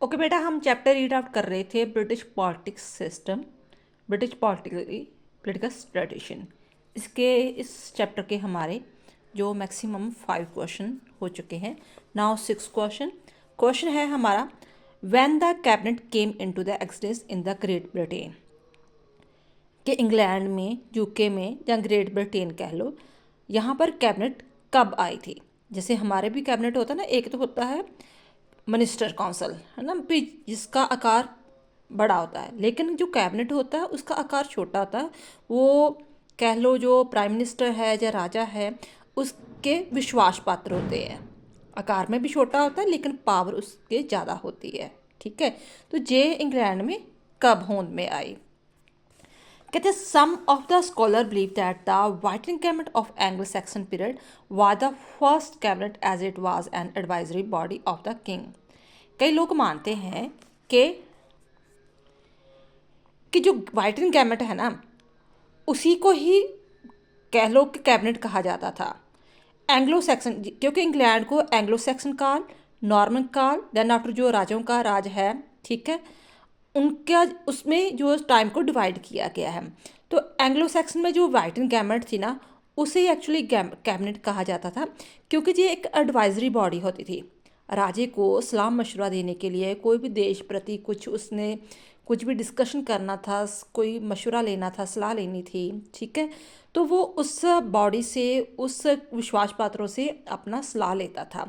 Okay बेटा, हम chapter read out कर रहे थे British politics system, British political tradition. इस चैप्टर के हमारे जो मैक्सिमम 5 क्वेश्चन हो चुके हैं। नाउ 6 क्वेश्चन है हमारा, when the cabinet came into the existence in the great Britain, कि इंग्लैंड में, यूके में या ग्रेट ब्रिटेन कह लो, यहाँ पर कैबिनेट कब आई थी। जैसे हमारे भी कैबिनेट होता है ना, एक तो होता है मिनिस्टर काउंसिल, है ना, जिसका आकार बड़ा होता है, लेकिन जो कैबिनेट होता है उसका आकार छोटा होता है। वो कह लो जो प्राइम मिनिस्टर है या राजा है उसके विश्वास पात्र होते हैं। आकार में भी छोटा होता है लेकिन पावर उसके ज़्यादा होती है। ठीक है, तो ये इंग्लैंड में कब होंद में आई। कहते some of the scholar believe that the whitening cabinet of Anglo Saxon period was the first cabinet as it was an advisory body of the king. कई लोग मानते हैं कि जो वाइटनिंग कैबिनेट है ना, उसी को ही कह लो कि कैबिनेट कहा जाता था। एंग्लो सैक्सन, क्योंकि इंग्लैंड को एंग्लो सैक्सन काल, नॉर्मन काल, देन आफ्टर जो राजाओं का राज है, ठीक है, उनका उसमें जो टाइम को डिवाइड किया गया है। तो एंग्लो सैक्सन में जो वाइटन कैबिनेट थी ना, उसे एक्चुअली कैबिनेट कहा जाता था, क्योंकि ये एक एडवाइजरी बॉडी होती थी। राजे को सलाह मशवरा देने के लिए, कोई भी देश प्रति उसने कुछ भी डिस्कशन करना था, कोई मशवरा लेना था, सलाह लेनी थी, ठीक है, तो वो उस बॉडी से, उस विश्वास पात्रों से अपना सलाह लेता था।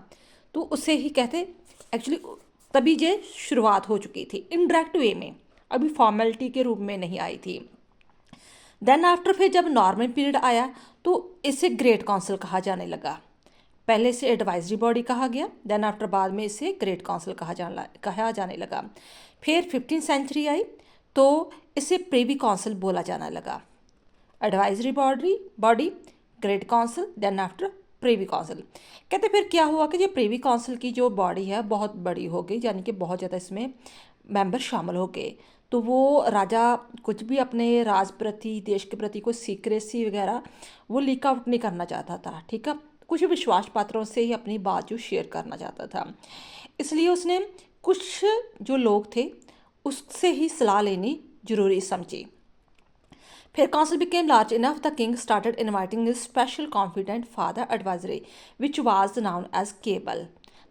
तो उसे ही कहते एक्चुअली, तभी ये शुरुआत हो चुकी थी इनडायरेक्ट वे में, अभी फॉर्मेलिटी के रूप में नहीं आई थी। देन आफ्टर फिर जब नॉर्मल पीरियड आया तो इसे ग्रेट काउंसिल कहा जाने लगा। पहले से एडवाइजरी बॉडी कहा गया, देन आफ्टर बाद में इसे ग्रेट काउंसिल कहा जाने लगा। फिर 15th सेंचुरी आई तो इसे प्रीवी काउंसिल बोला जाने लगा। Advisory body great council, then after privy council. कहते फिर क्या हुआ कि ये प्रीवी काउंसिल की जो बॉडी है बहुत बड़ी हो गई, यानी कि बहुत ज़्यादा इसमें मेंबर शामिल हो गए। तो वो राजा कुछ भी अपने राज प्रति, देश के प्रति कोई सीक्रेसी वगैरह वो लीक आउट नहीं करना चाहता था। ठीक है, कुछ विश्वास पात्रों से ही अपनी बात जो शेयर करना चाहता था, इसलिए उसने कुछ जो लोग थे उससे ही सलाह लेनी जरूरी समझी। फिर council became large enough, the king started inviting his special confidant father advisory, which was known as Cable.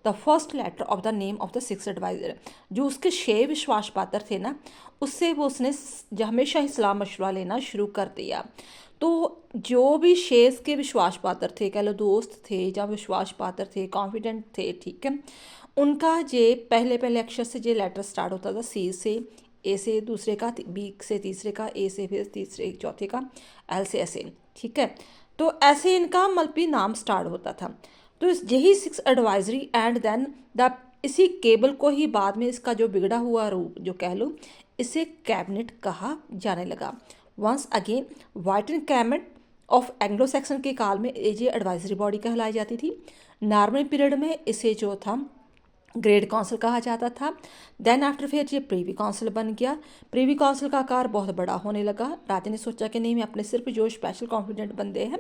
The first letter of the name of the sixth advisor, जो उसके 6 विश्वास पात्र थे ना, उससे वो उसने हमेशा ही सलाह मशवरा लेना शुरू कर दिया। तो जो भी 6 के विश्वास पात्र थे, कह लो दोस्त थे या विश्वास पात्र थे, कॉन्फिडेंट थे, ठीक है, उनका ये पहले पहले अक्षर से ये लेटर स्टार्ट होता था, सी से, ए से दूसरे का, बी से तीसरे का, ए से फिर तीसरे चौथे का, एल से ऐसे, ठीक है। तो ऐसे इनका मल्टी नाम स्टार्ट होता था। तो यही 6 एडवाइजरी एंड देन द, इसी केबल को ही बाद में इसका जो बिगड़ा हुआ रूप जो कह लो, इसे कैबिनेट कहा जाने लगा। Once again Witan cabinet of Anglo Saxon के काल में ये एडवाइजरी बॉडी कहलाई जाती थी। नॉर्मल पीरियड में इसे जो था ग्रेट काउंसिल कहा जाता था। देन आफ्टर फिर ये प्रीवी काउंसिल बन गया। प्रीवी काउंसिल का आकार बहुत बड़ा होने लगा। राजा ने सोचा कि नहीं, मैं अपने सिर्फ जो स्पेशल कॉन्फिडेंट बंदे हैं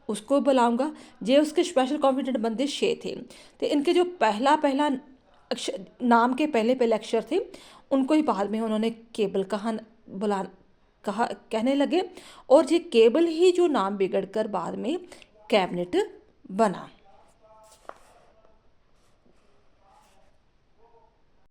उसको बुलाऊंगा। ये उसके स्पेशल कॉन्फिडेंट बंदे 6 थे, तो इनके जो पहला पहला अक्षर, नाम के पहले पहले अक्षर थे, उनको ही बाद में उन्होंने केबल कहने लगे, और ये केबल ही जो नाम बिगड़ कर बाद में कैबिनेट बना।